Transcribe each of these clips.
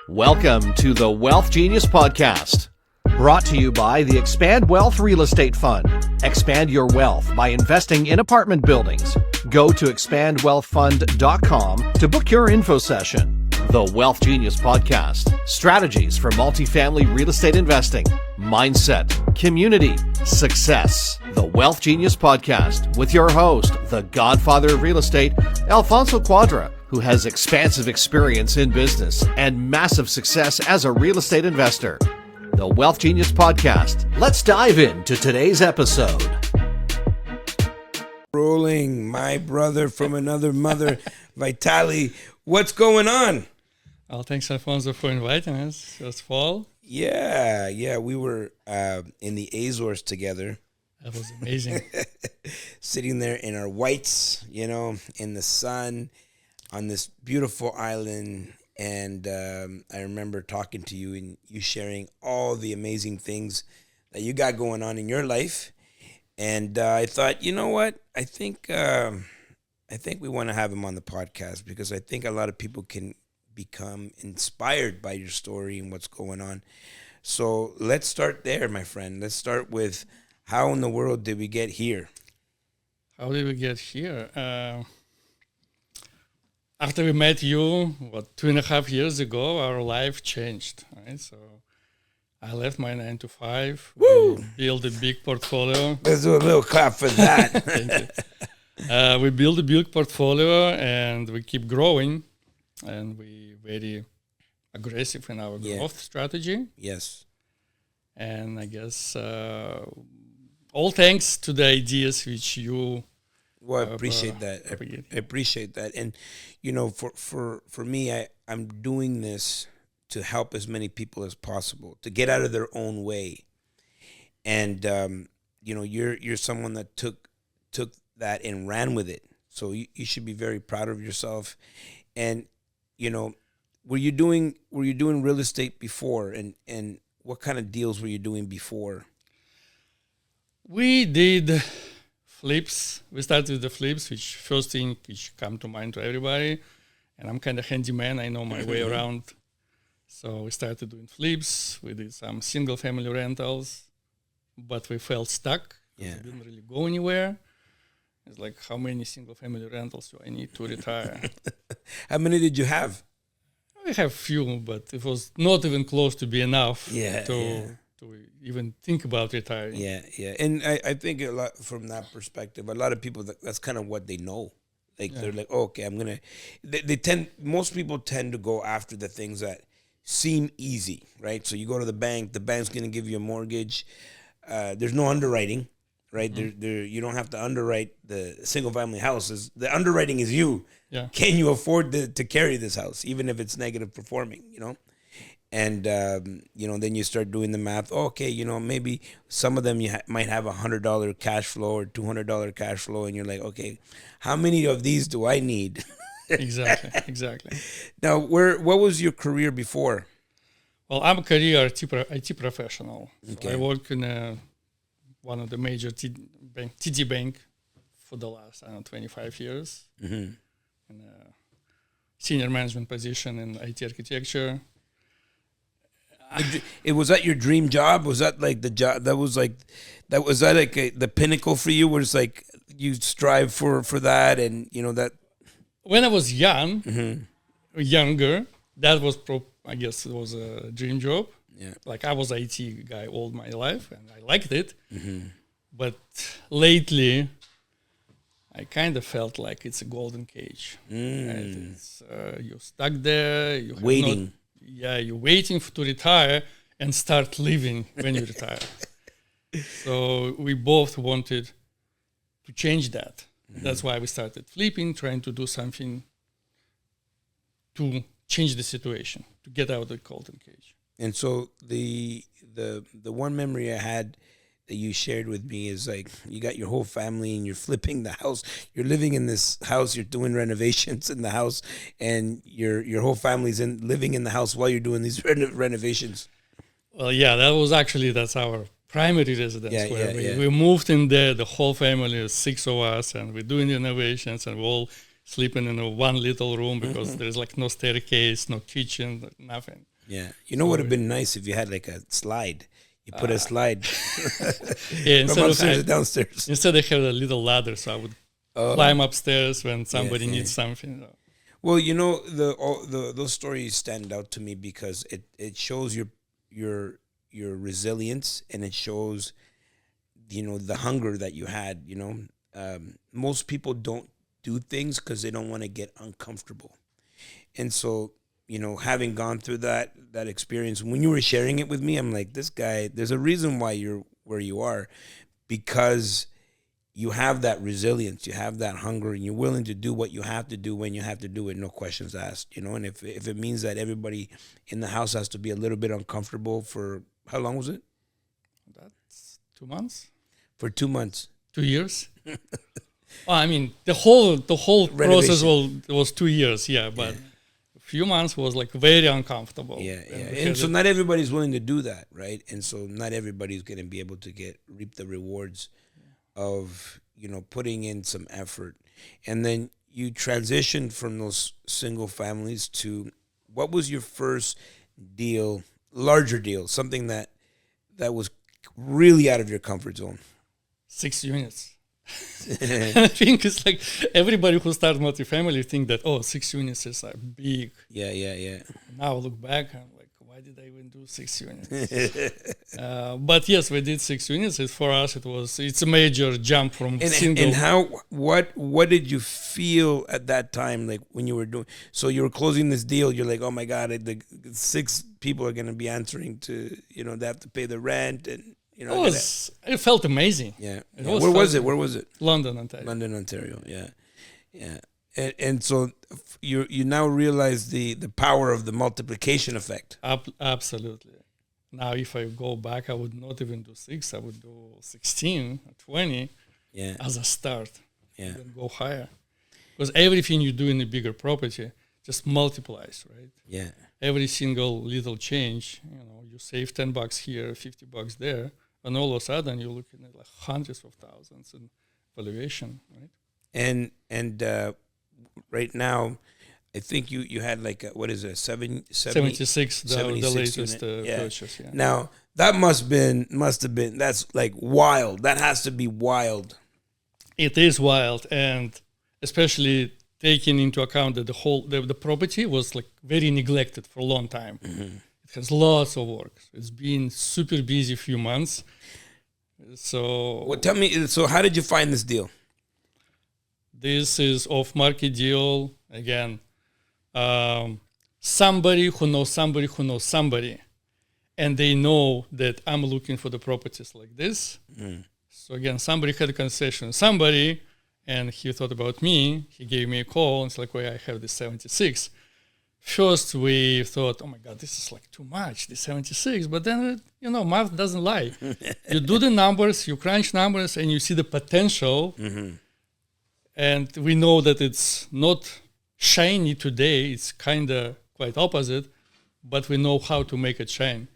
Welcome to the Wealth Genius Podcast, brought to you by the ExpandWealth Real Estate Fund. Expand your wealth by investing in apartment buildings. Go to expandwealthfund.com to book your info session. The Wealth Genius Podcast, strategies for multifamily real estate investing, mindset, community, success. The Wealth Genius Podcast with your host, the Godfather of real estate, Alfonso Cuadra, who has expansive experience in business and massive success as a real estate investor. The Wealth Genius Podcast. Let's dive into today's episode. Rolling, my brother from another mother, Vitaliy. What's going on? Well, thanks, Alfonso, for inviting us this fall. Yeah, we were in the Azores together. That was amazing. Sitting there in our whites, in the sun, on this beautiful island. And I remember talking to you and you sharing all the amazing things that you got going on in your life. And I thought, you know what? I think we want to have him on the podcast because I think a lot of people can become inspired by your story and what's going on. So let's start there, my friend. Let's start with how in the world did we get here? How did we get here? After we met you, 2.5 years ago, our life changed, right? So I left my 9 to 5. Woo! We built a big portfolio. Let's do a little clap for that. Thank you. We built a big portfolio and we keep growing. And we very aggressive in our growth strategy. Yes. And I guess all thanks to the ideas which you... Well, I appreciate that. I appreciate that. And, for me, I'm doing this to help as many people as possible, to get out of their own way. And, you're someone that took that and ran with it. So you should be very proud of yourself. And, were you doing real estate before? And what kind of deals were you doing before? We did flips. We started with the flips, which first thing which come to mind to everybody. And I'm kind of handyman. I know my way around. So we started doing flips. We did some single family rentals, but we felt stuck. Yeah. We didn't really go anywhere. It's like, how many single family rentals do I need to retire? How many did you have? We have few, but it was not even close to be enough to even think about retiring. Yeah. And I think a lot from that perspective, a lot of people, that's kind of what they know. They're like, oh, okay, I'm going to, most people tend to go after the things that seem easy, right? So you go to the bank's going to give you a mortgage. There's no underwriting, right? Mm-hmm. You don't have to underwrite the single family houses. The underwriting is you. Yeah. Can you afford to carry this house, even if it's negative performing, And, then you start doing the math. Okay, maybe some of them might have $100 cash flow or $200 cash flow. And you're like, okay, how many of these do I need? Exactly. Now, what was your career before? Well, I'm a career IT professional. Okay. So I work in one of the major TD Bank for the last, 25 years. Mm-hmm. In a senior management position in IT architecture. Was that your dream job? Was that like the job was that like the pinnacle for you? Where it's like you strive for that, and that. When I was younger, that was I guess it was a dream job. Yeah, like I was an IT guy all my life, and I liked it. Mm-hmm. But lately, I kind of felt like it's a golden cage. Right? You're stuck there. Waiting. You're waiting to retire and start living when you retire. So we both wanted to change that. Mm-hmm. That's why we started flipping, trying to do something to change the situation, to get out of the golden cage. And so the one memory I had that you shared with me is like you got your whole family and you're flipping the house. You're living in this house. You're doing renovations in the house, and your whole family's living in the house while you're doing these renovations. Well, yeah, that's our primary residence where we moved in there, the whole family, 6 of us, and we're doing renovations, and we're all sleeping in one little room because there's like no staircase, no kitchen, nothing. Yeah. You know what would have been nice if you had like a slide. You put a slide from upstairs to downstairs. Instead, I had a little ladder, so I would climb upstairs when somebody needs something. Well, you know, those stories stand out to me because it shows your resilience, and it shows, you know, the hunger that you had. You know, most people don't do things because they don't want to get uncomfortable, and so, you know, having gone through that experience, when you were sharing it with me, I'm like, this guy, there's a reason why you're where you are, because you have that resilience, you have that hunger, and you're willing to do what you have to do when you have to do it, no questions asked, you know. And if it means that everybody in the house has to be a little bit uncomfortable for, how long was it? That's 2 months. For 2 months. 2 years. Well, I mean, the whole process was 2 years, but a few months was like very uncomfortable. And so not everybody's willing to do that, right? And so not everybody's going to be able to reap the rewards of, you know, putting in some effort. And then you transitioned from those single families to, what was your first deal, larger deal, something that was really out of your comfort zone? 6 units. I think it's like everybody who starts multifamily think that 6 units is like big. Yeah. Now I look back, I'm like, why did I even do 6 units? But yes, we did 6 units. For us, it's a major jump from single. And what did you feel at that time, like when you were doing? So you were closing this deal. You're like, oh my God, the 6 people are going to be answering to, you know, they have to pay the rent, and you know. It felt amazing. Yeah. Where was it? London, Ontario. London, Ontario. Yeah. And so you now realize the power of the multiplication effect. Absolutely. Now, if I go back, I would not even do 6. I would do 16 or 20 as a start. Yeah. Then go higher. Because everything you do in a bigger property just multiplies, right? Yeah. Every single little change, you know, you save $10 here, $50 there, and all of a sudden you're looking at like hundreds of thousands in valuation, right? And right now, I think you had like what is it, 76, the latest purchase. Yeah. Now that must have been that's like wild. That has to be wild. It is wild, and especially taking into account that the property was like very neglected for a long time. Mm-hmm. It has lots of work. It's been super busy few months. So, well, tell me. So, how did you find this deal? This is off-market deal again. Somebody who knows somebody who knows somebody, and they know that I'm looking for the properties like this. Mm. So again, somebody had a conversation with somebody, and he thought about me. He gave me a call, and it's like, well, I have this 76. First, we thought, oh my God, this is like too much, this 76. But then, you know, math doesn't lie. You do the numbers, you crunch numbers, and you see the potential. Mm-hmm. And we know that it's not shiny today. It's kind of quite opposite, but we know how to make it shine.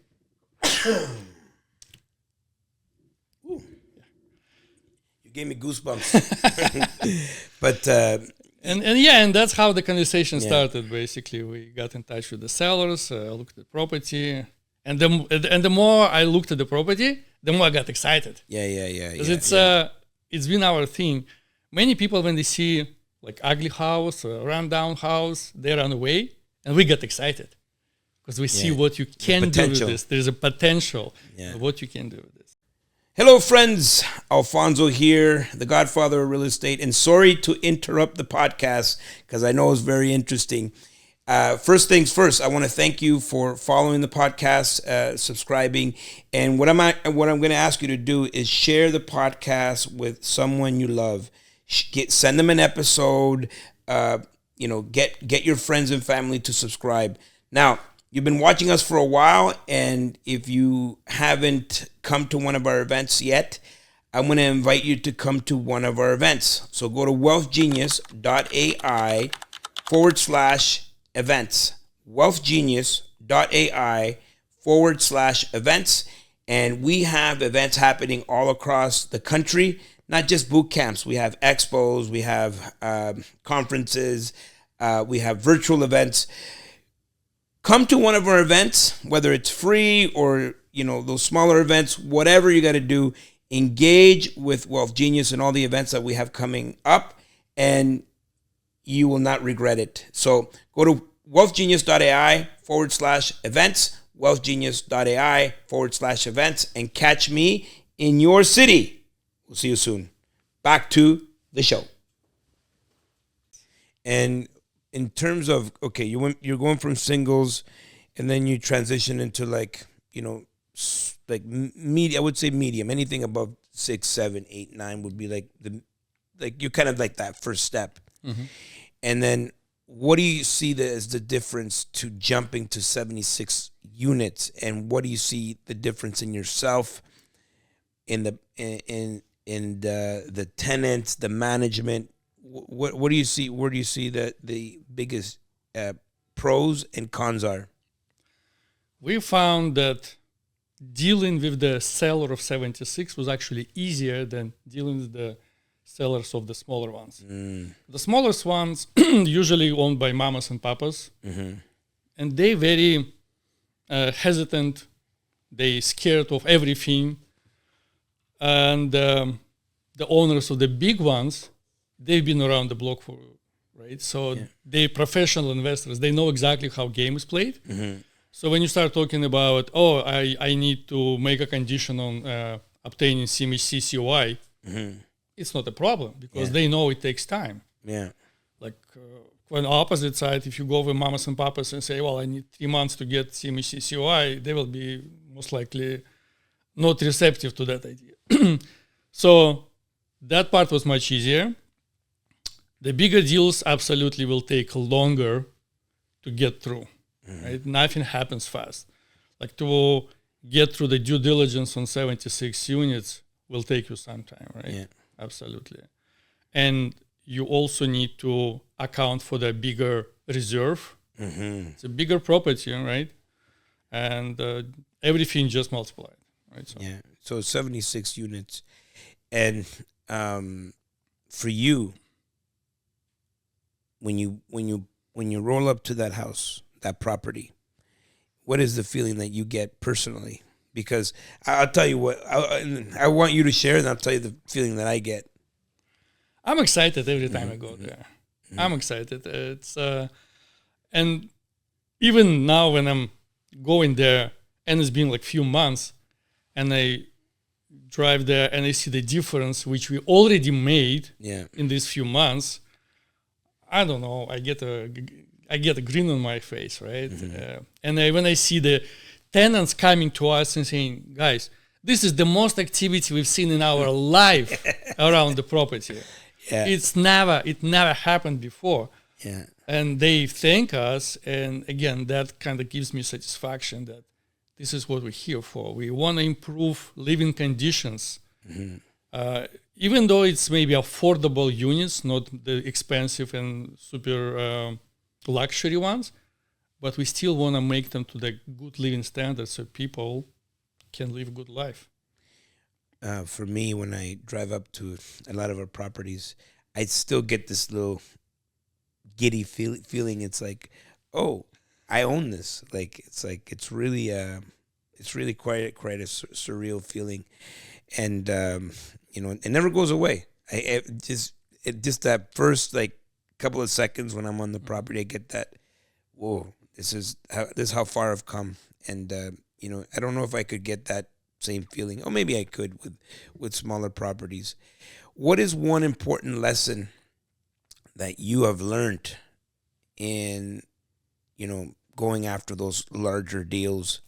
You gave me goosebumps. But and that's how the conversation started. Basically, we got in touch with the sellers, looked at the property, and the more I looked at the property, the more I got excited. Yeah. Because it's been our thing. Many people, when they see like ugly house or rundown house, they run away, and we get excited because we see what you can do with this. There's a potential of what you can do with this. Hello, friends. Alfonso here, the Godfather of real estate, and sorry to interrupt the podcast because I know it's very interesting. First things first, I want to thank you for following the podcast, subscribing, and what I'm going to ask you to do is share the podcast with someone you love. Send them an episode. Get your friends and family to subscribe. Now, you've been watching us for a while, and if you haven't come to one of our events yet, I'm going to invite you to come to one of our events. So go to wealthgenius.ai/events. wealthgenius.ai/events. And we have events happening all across the country, not just boot camps. We have expos, we have conferences, we have virtual events. Come to one of our events, whether it's free or, those smaller events, whatever you got to do, engage with Wealth Genius and all the events that we have coming up, and you will not regret it. So go to wealthgenius.ai/events, wealthgenius.ai/events, and catch me in your city. We'll see you soon. Back to the show. And in terms of, okay, you're going from singles, and then you transition into I would say medium. Anything above 6, 7, 8, 9 would be you're kind of like that first step. Mm-hmm. And then what do you see as the difference to jumping to 76 units? And what do you see the difference in yourself, in the tenants, the management? What do you see? Where do you see the biggest pros and cons are? We found that dealing with the seller of 76 was actually easier than dealing with the sellers of the smaller ones. The smallest ones usually owned by mamas and papas, and they very hesitant. They scared of everything, and the owners of the big ones, they've been around the block for, right? So they professional investors. They know exactly how game is played. So when you start talking about, I need to make a condition on obtaining CMHC COI, it's not a problem because they know it takes time. Yeah. On the opposite side, if you go with mamas and papas and say, well, I need 3 months to get CMHC COI, they will be most likely not receptive to that idea. So that part was much easier. The bigger deals absolutely will take longer to get through. Right? Nothing happens fast. To get through the due diligence on 76 units will take you some time, right? Yeah. Absolutely. And you also need to account for the bigger reserve. It's a bigger property, right? And everything just multiplied, right? So 76 units. And for you, when you roll up to that house, that property, what is the feeling that you get personally? Because I'll tell you what, I want you to share, and I'll tell you the feeling that I get. I'm excited every time I go there. I'm excited. It's and even now when I'm going there, and it's been few months, and I drive there and I see the difference which we already made in these few months. I don't know. I get a grin on my face, right? And when I see the tenants coming to us and saying, guys, this is the most activity we've seen in our life around the property. Yeah. It never happened before. Yeah. And they thank us. And again, that kind of gives me satisfaction that this is what we're here for. We want to improve living conditions. Even though it's maybe affordable units, not the expensive and super luxury ones, but we still want to make them to the good living standards so people can live a good life. For me, when I drive up to a lot of our properties, I still get this little giddy feeling. It's oh, I own this. It's really quite a surreal feeling, and it never goes away. Just that first couple of seconds when I'm on the property, I get that, whoa, this is how far I've come, and I don't know if I could get that same feeling. Or maybe I could with smaller properties. What is one important lesson that you have learned in going after those larger deals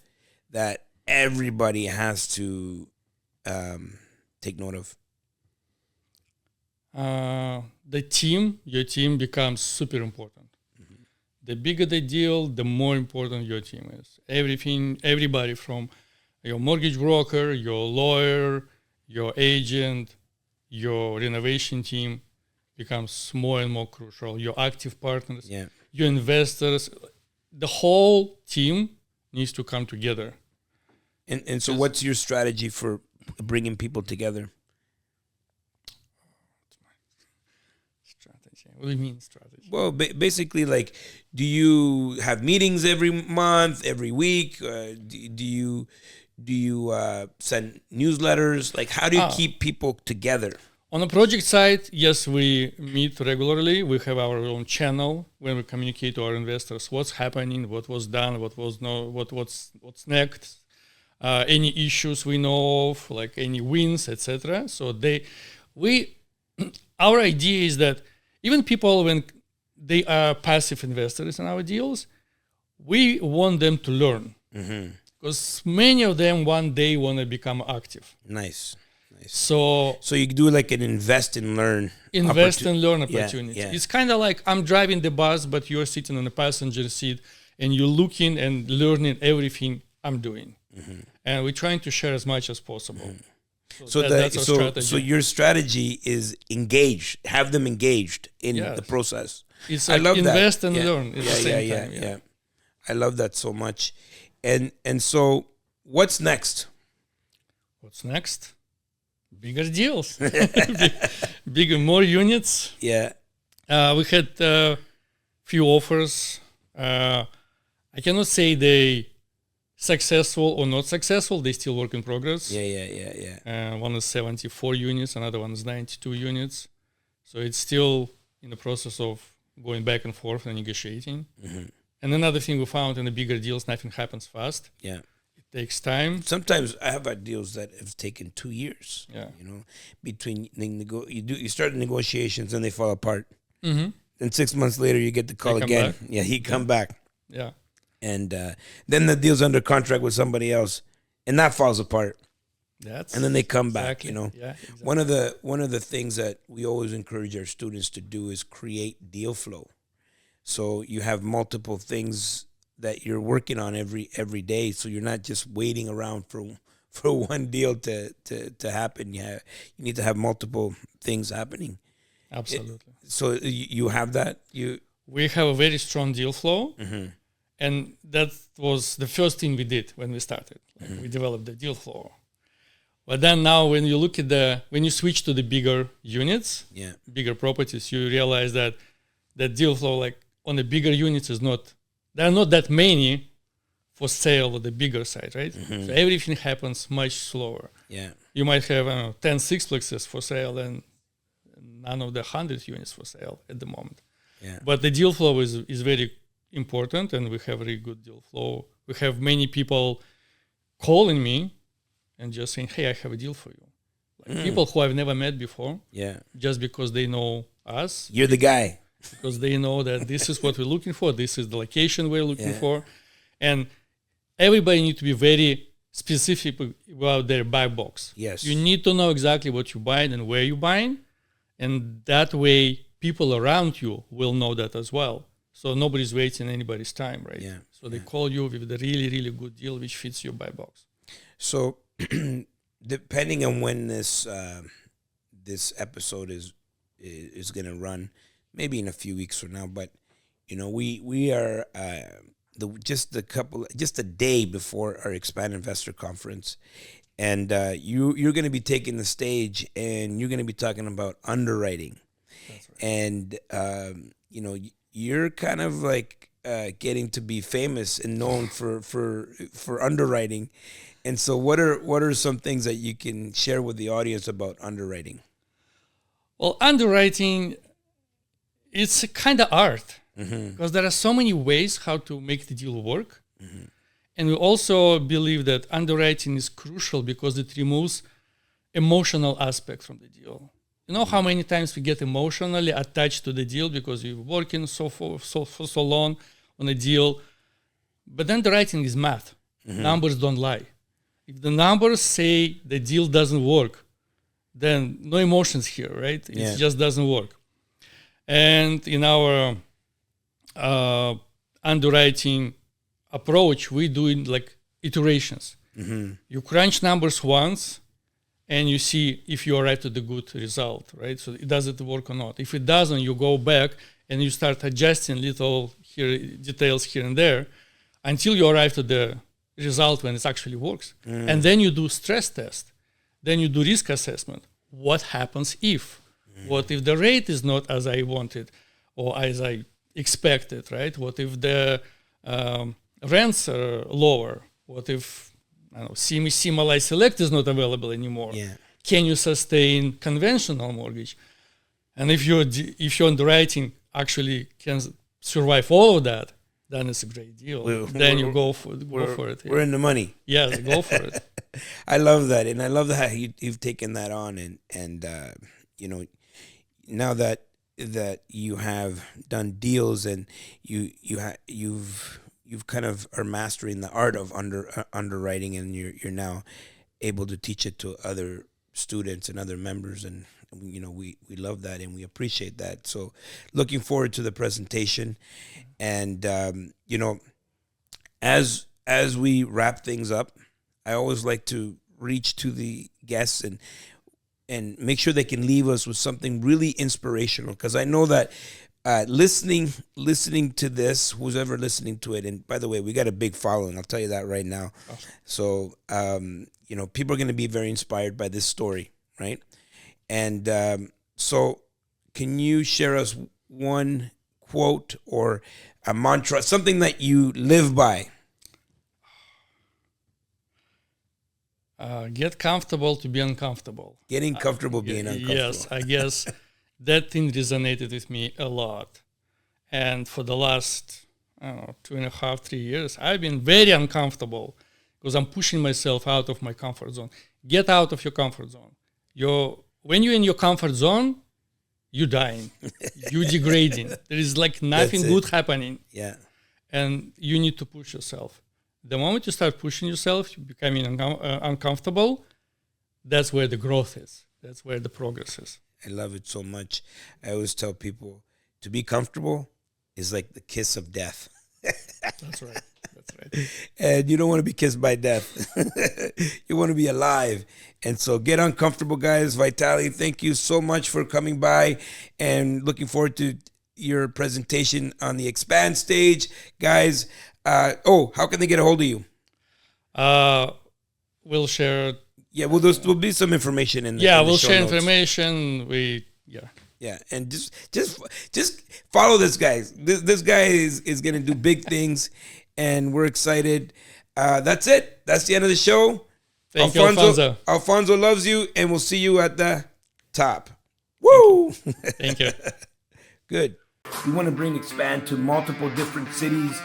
that everybody has to take note of? Your team becomes super important. The bigger the deal, the more important your team is. Everybody from your mortgage broker, your lawyer, your agent, your renovation team becomes more and more crucial. Your active partners, your investors, the whole team needs to come together. And so what's your strategy for bringing people together? Strategy. What do you mean strategy? Well, basically, like, do you have meetings every month, every week? Do you send newsletters? Like, how do you keep people together? On the project side, yes, we meet regularly. We have our own channel where we communicate to our investors what's happening, what was done, what's next, any issues we know of, like any wins, etc. So our idea is that even people when they are passive investors in our deals, we want them to learn because many of them one day want to become active. Nice. So you do like an invest and learn opportunity. Yeah. It's kind of like I'm driving the bus, but you're sitting on the passenger seat and you're looking and learning everything I'm doing. And we're trying to share as much as possible. That's our strategy. So your strategy is have them engaged in the process. It's like I love invest that. and learn at the same time. Yeah. I love that so much. And so what's next? What's next? Bigger deals, bigger, more units. Yeah. We had few offers. I cannot say they successful or not successful. They still work in progress. Yeah. One is 74 units, another one is 92 units. So it's still in the process of going back and forth and negotiating. And another thing we found in the bigger deals, nothing happens fast. Yeah. Takes time. Sometimes I have had deals that have taken 2 years. Yeah, between you start the negotiations and they fall apart. Then 6 months later you get the call again. Back. Yeah, he come back. Yeah, and then the deal's under contract with somebody else, and that falls apart. And then they come back. Yeah, exactly. One of the things that we always encourage our students to do is create deal flow. So you have multiple things that you're working on every day, so you're not just waiting around for one deal to happen. You need to have multiple things happening. Absolutely. So you have that. We have a very strong deal flow, and that was the first thing we did when we started. We developed the deal flow. But then now, when you look at when you switch to the bigger units, bigger properties, you realize that the deal flow, like on the bigger units, there are not that many for sale on the bigger side, right? So everything happens much slower. Yeah. You might have 10 sixplexes for sale and none of the 100 units for sale at the moment. Yeah. But the deal flow is very important, and we have a very good deal flow. We have many people calling me and just saying, hey, I have a deal for you. Like people who I've never met before. Yeah. Just because they know us. You're the guy. Because they know that this is what we're looking for, this is the location we're looking for. And everybody needs to be very specific about their buy box. Yes. You need to know exactly what you're buying and where you're buying. And that way, people around you will know that as well. So nobody's wasting anybody's time, right? Yeah. So they call you with a really, really good deal which fits your buy box. So depending on when this episode is going to run, maybe in a few weeks from now, but we are just a day before our Expand Investor Conference, and you're going to be taking the stage, and you're going to be talking about underwriting. That's right. And you're kind of like getting to be famous and known for underwriting. And so what are some things that you can share with the audience about underwriting? Well, underwriting, it's a kind of art because there are so many ways how to make the deal work. And we also believe that underwriting is crucial because it removes emotional aspect from the deal. You know how many times we get emotionally attached to the deal because we're working for so long on a deal. But underwriting is math. Numbers don't lie. If the numbers say the deal doesn't work, then no emotions here, right? It just doesn't work. And in our underwriting approach, we do it like iterations. You crunch numbers once, and you see if you arrive at the good result, right? So does it work or not? If it doesn't, you go back and you start adjusting little details here and there until you arrive to the result when it actually works. And then you do stress test. Then you do risk assessment. What happens if? What if the rate is not as I wanted or as I expected, right? What if the rents are lower? What if MLI Select is not available anymore? Yeah. Can you sustain conventional mortgage? And if your underwriting actually can survive all of that, then it's a great deal. Then you go for it. We're in the money. Yes, go for it. I love that, and I love how you've taken that on, and now that you have done deals and you've kind of are mastering the art of underwriting, and you're now able to teach it to other students and other members, and we love that and we appreciate that. So looking forward to the presentation, and as we wrap things up, I always like to reach to the guests and make sure they can leave us with something really inspirational, because I know that listening to this, who's ever listening to it, and by the way, we got a big following, I'll tell you that right now. Awesome. So people are going to be very inspired by this story, right? And so can you share us one quote or a mantra, something that you live by? Get comfortable to be uncomfortable. Getting comfortable being uncomfortable. Yes, I guess that thing resonated with me a lot. And for the last, 2.5, 3 years, I've been very uncomfortable because I'm pushing myself out of my comfort zone. Get out of your comfort zone. When you're in your comfort zone, you're dying. You're degrading. There is like nothing good happening. Yeah. And you need to push yourself. The moment you start pushing yourself, you're becoming uncomfortable. That's where the growth is. That's where the progress is. I love it so much. I always tell people to be comfortable is like the kiss of death. That's right. And you don't want to be kissed by death. You want to be alive. And so get uncomfortable, guys. Vitaliy, thank you so much for coming by, and looking forward to your presentation on the Expand stage. Guys, how can they get a hold of you? We'll share. Yeah, there'll be some information in the we'll show share notes. Information. Yeah, and just follow this guy. This guy is going to do big things, and we're excited. That's it. That's the end of the show. Thank you, Alfonso. Alfonso loves you, and we'll see you at the top. Woo! Thank you. Good. We want to bring Expand to multiple different cities,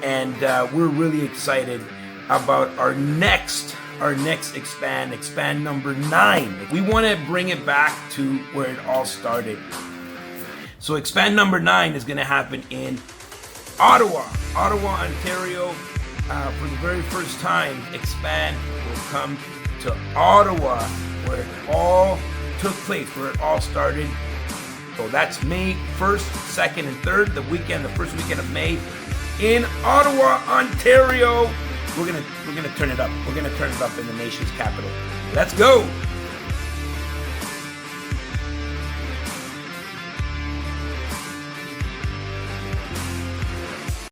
and we're really excited about our next Expand number 9. We want to bring it back to where it all started. So Expand number 9 is going to happen in Ottawa, Ontario. For the very first time, Expand will come to Ottawa, where it all took place, where it all started. So that's May 1st, 2nd, and 3rd, the first weekend of May in Ottawa, Ontario. We're gonna turn it up. We're gonna turn it up in the nation's capital. Let's go.